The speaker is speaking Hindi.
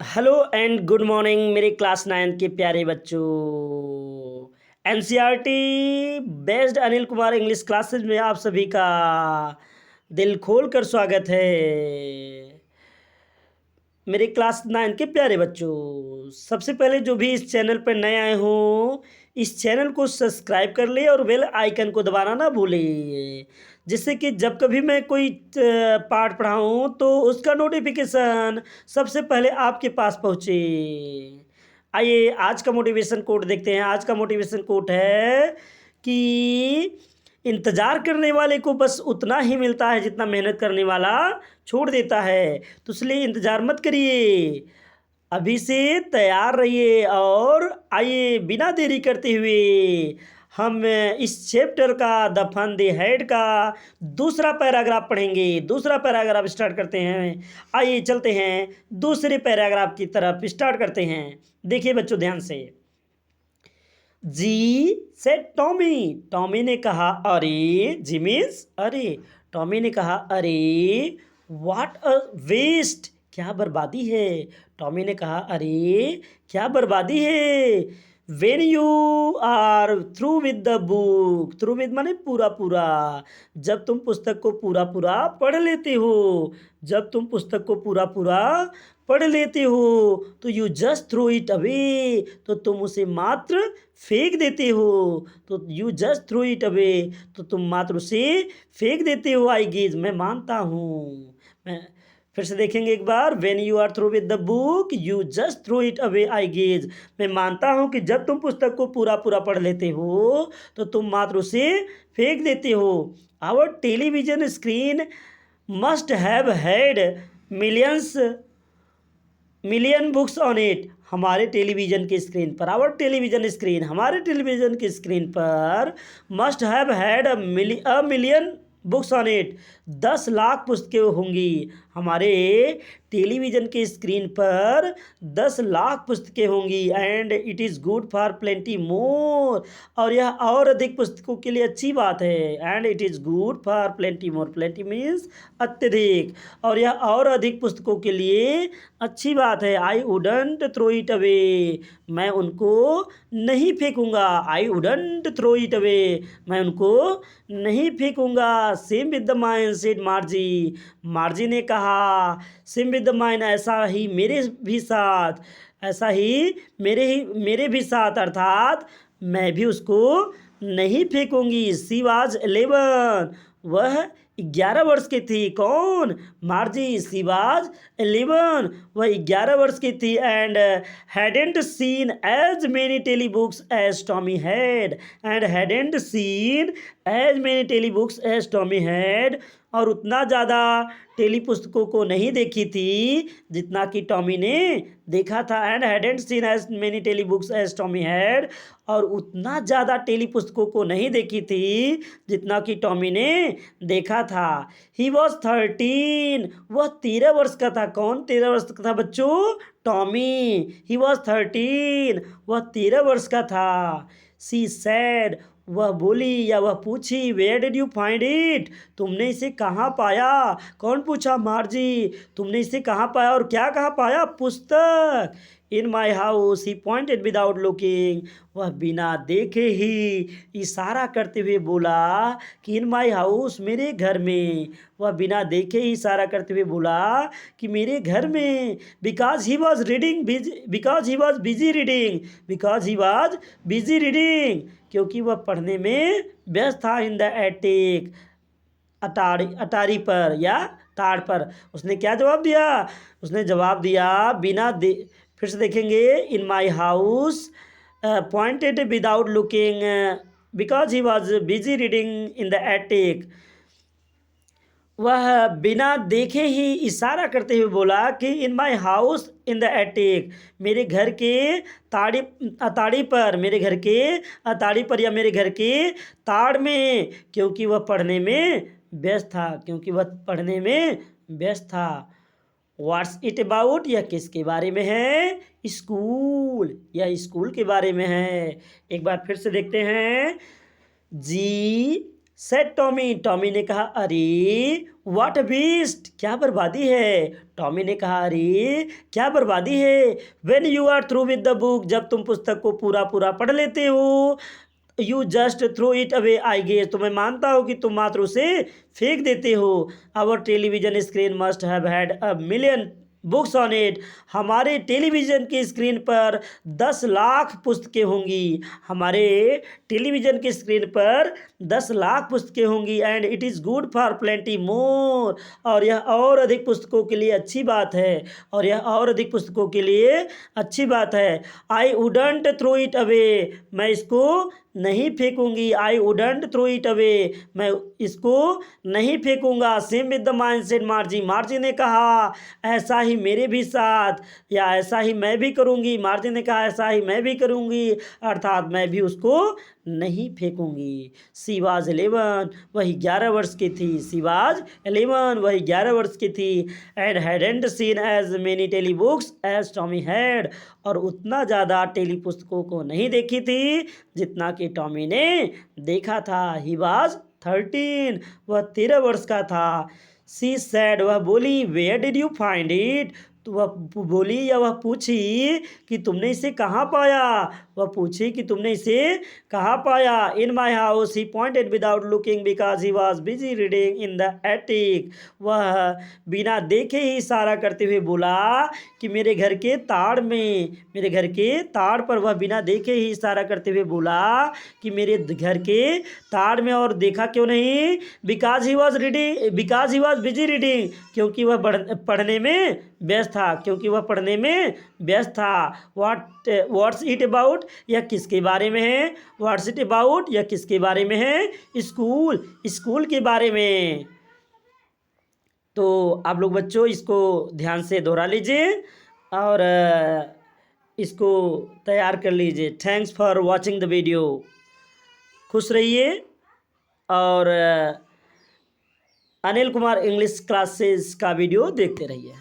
हेलो एंड गुड मॉर्निंग मेरे क्लास 9 के प्यारे बच्चों। NCERT based Anil Kumar English classes में आप सभी का दिल खोल कर स्वागत है। मेरे क्लास 9 के प्यारे बच्चों, सबसे पहले जो भी इस चैनल पर नए आए हों, इस चैनल को सब्सक्राइब कर ले और बेल आइकन को दबाना ना भूलें, जिससे कि जब कभी मैं कोई पाठ पढ़ाऊँ तो उसका नोटिफिकेशन सबसे पहले आपके पास पहुँचे। आइए आज का मोटिवेशन कोट देखते हैं। आज का मोटिवेशन कोट है कि इंतज़ार करने वाले को बस उतना ही मिलता है जितना मेहनत करने वाला छोड़ देता है। तो इसलिए इंतज़ार मत करिए, अभी से तैयार रहिए और आइए बिना देरी करते हुए हम इस चैप्टर का द फन द हेड का दूसरा पैराग्राफ पढ़ेंगे। दूसरा पैराग्राफ स्टार्ट करते हैं। आइए चलते हैं दूसरे पैराग्राफ की तरफ, स्टार्ट करते हैं। देखिए बच्चों ध्यान से। जी से टॉमी, टॉमी ने कहा अरे, जी मीन्स अरे। टॉमी ने कहा अरे व्हाट अ वेस्ट, क्या बर्बादी है। टॉमी ने कहा अरे क्या बर्बादी है। When you are through with the book, through with माने पूरा पूरा, जब तुम पुस्तक को पूरा पूरा पढ़ लेते हो, जब तुम पुस्तक को पूरा पूरा पढ़ लेते हो तो you just throw it away, तो तुम उसे मात्र फेंक देते हो। तो you just throw it away, तो तुम मात्र उसे फेंक देते हो। आई गेज, मैं मानता हूँ। मैं फिर से देखेंगे एक बार। When you are through with the book you just throw it away I guess, मैं मानता हूँ कि जब तुम पुस्तक को पूरा पूरा पढ़ लेते हो तो तुम मात्र उसे फेंक देते हो। Our television screen must have had millions million books on it, हमारे टेलीविज़न की स्क्रीन पर, आवर टेलीविज़न स्क्रीन, हमारे टेलीविज़न की स्क्रीन पर must have had a million books on it, 10 lakh पुस्तकें होंगी। हमारे टेलीविज़न की स्क्रीन पर 10 लाख पुस्तकें होंगी। And it is good for plenty more, और यह और अधिक पुस्तकों के लिए अच्छी बात है। And it is good for plenty more, plenty means अत्यधिक, और यह और अधिक पुस्तकों के लिए अच्छी बात है। I wouldn't throw it away, मैं उनको नहीं फेंकूंगा। I wouldn't throw it away, मैं उनको नहीं फेंकूंगा। Same with the mine said Marjie, Marjie ने कहा सेम विद द माइन, ऐसा ही मेरे भी साथ, ऐसा ही मेरे भी साथ, अर्थात मैं भी उसको नहीं फेंकूंगी। सी वाज 11, वह 11 वर्ष की थी। कौन? मार्जी। सी वाज 11, वह 11 वर्ष की थी। And hadn't seen as many tele books as Tommy had, and hadn't seen as many tele books as Tommy had, और उतना ज़्यादा टेली पुस्तकों को नहीं देखी थी जितना कि टॉमी ने देखा था। And hadn't seen as many tele books as Tommy had, और उतना ज़्यादा टेली पुस्तकों को नहीं देखी थी जितना कि टॉमी ने देखा था। ही वॉज 13, वह 13 वर्ष का था। कौन 13 वर्ष का था बच्चों? टॉमी। ही वॉज 13, वह 13 वर्ष का था। सी सैड, वह बोली या वह पूछी, where did you find it, तुमने इसे कहाँ पाया? कौन पूछा? मार्जी। तुमने इसे कहाँ पाया और क्या कहाँ पाया? पुस्तक। In my house, he pointed without looking, वह बिना देखे ही इशारा करते हुए बोला कि इन माई हाउस, मेरे घर में। वह बिना देखे ही इशारा करते हुए बोला कि मेरे घर में। Because he was reading, because he was busy reading, because he was busy reading, क्योंकि वह पढ़ने में व्यस्त था। इन द एटिक, अटारी पर या ताड़ पर। उसने क्या जवाब दिया? उसने जवाब दिया बिना फिर से देखेंगे। In my house pointed without looking, because he was busy reading in the attic, वह बिना देखे ही इशारा करते हुए बोला कि in my house in the attic, मेरे घर के अताड़ी पर, मेरे घर के अताड़ी पर या मेरे घर के ताड़ में, क्योंकि वह पढ़ने में व्यस्त था, क्योंकि वह पढ़ने में व्यस्त था। व्हाट्स इट अबाउट, यह किसके बारे में है? स्कूल, यह स्कूल के बारे में है। एक बार फिर से देखते हैं। जी सेड टॉमी, टॉमी ने कहा, अरे व्हाट बीस्ट, क्या बर्बादी है। टॉमी ने कहा, अरे क्या बर्बादी है। When you are through with the book, जब तुम पुस्तक को पूरा पूरा पढ़ लेते हो, you just throw it away I guess, तो मैं मानता हूँ कि तुम मात्र उसे फेंक देते हो। Our television screen must have had a million books on it, हमारे टेलीविज़न की स्क्रीन पर 10 लाख पुस्तकें होंगी, हमारे टेलीविज़न की स्क्रीन पर 10 लाख पुस्तकें होंगी। And it is good for plenty more, और यह और अधिक पुस्तकों के लिए अच्छी बात है, और यह और अधिक पुस्तकों के लिए अच्छी बात है। I wouldn't throw it away, मैं इसको नहीं फेंकूंगी। I wouldn't throw it away, मैं इसको नहीं फेंकूंगा। Same with the mind said Marjie, Marjie ने कहा ऐसा ही मेरे भी साथ, या ऐसा ही मैं भी करूंगी। मार्जी ने कहा ऐसा ही मैं भी करूंगी, अर्थात मैं भी उसको नहीं फेंकूंगी। सी वाज 11, वही 11 वर्ष की थी। सी वाज 11, वही 11 वर्ष की थी। And hadn't seen as many tele books as Tommy had, और उतना ज़्यादा टेली पुस्तकों को नहीं देखी थी जितना कि टॉमी ने देखा था। ही वाज 13, वह 13 वर्ष का था। सी सैड, वह बोली, where did you find it, तो वह बोली या वह पूछी कि तुमने इसे कहाँ पाया। वह पूछी कि तुमने इसे कहाँ पाया। In my house, he pointed without looking because he was busy reading in the attic, वह बिना देखे ही इशारा करते हुए बोला कि मेरे घर के ताड़ में, मेरे घर के ताड़ पर, वह बिना देखे ही इशारा करते हुए बोला कि मेरे घर के ताड़ में। और देखा क्यों नहीं, because he was reading, because he was busy reading, क्योंकि वह पढ़ने में व्यस्त था, क्योंकि वह पढ़ने में व्यस्त था। व्हाट्स इट अबाउट, यह किसके बारे में है। व्हाट्स इट अबाउट, यह किसके बारे में है। स्कूल, स्कूल के बारे में। तो आप लोग बच्चों इसको ध्यान से दोहरा लीजिए और इसको तैयार कर लीजिए। Thanks for watching the video. खुश रहिए और अनिल कुमार इंग्लिश क्लासेस का वीडियो देखते रहिए।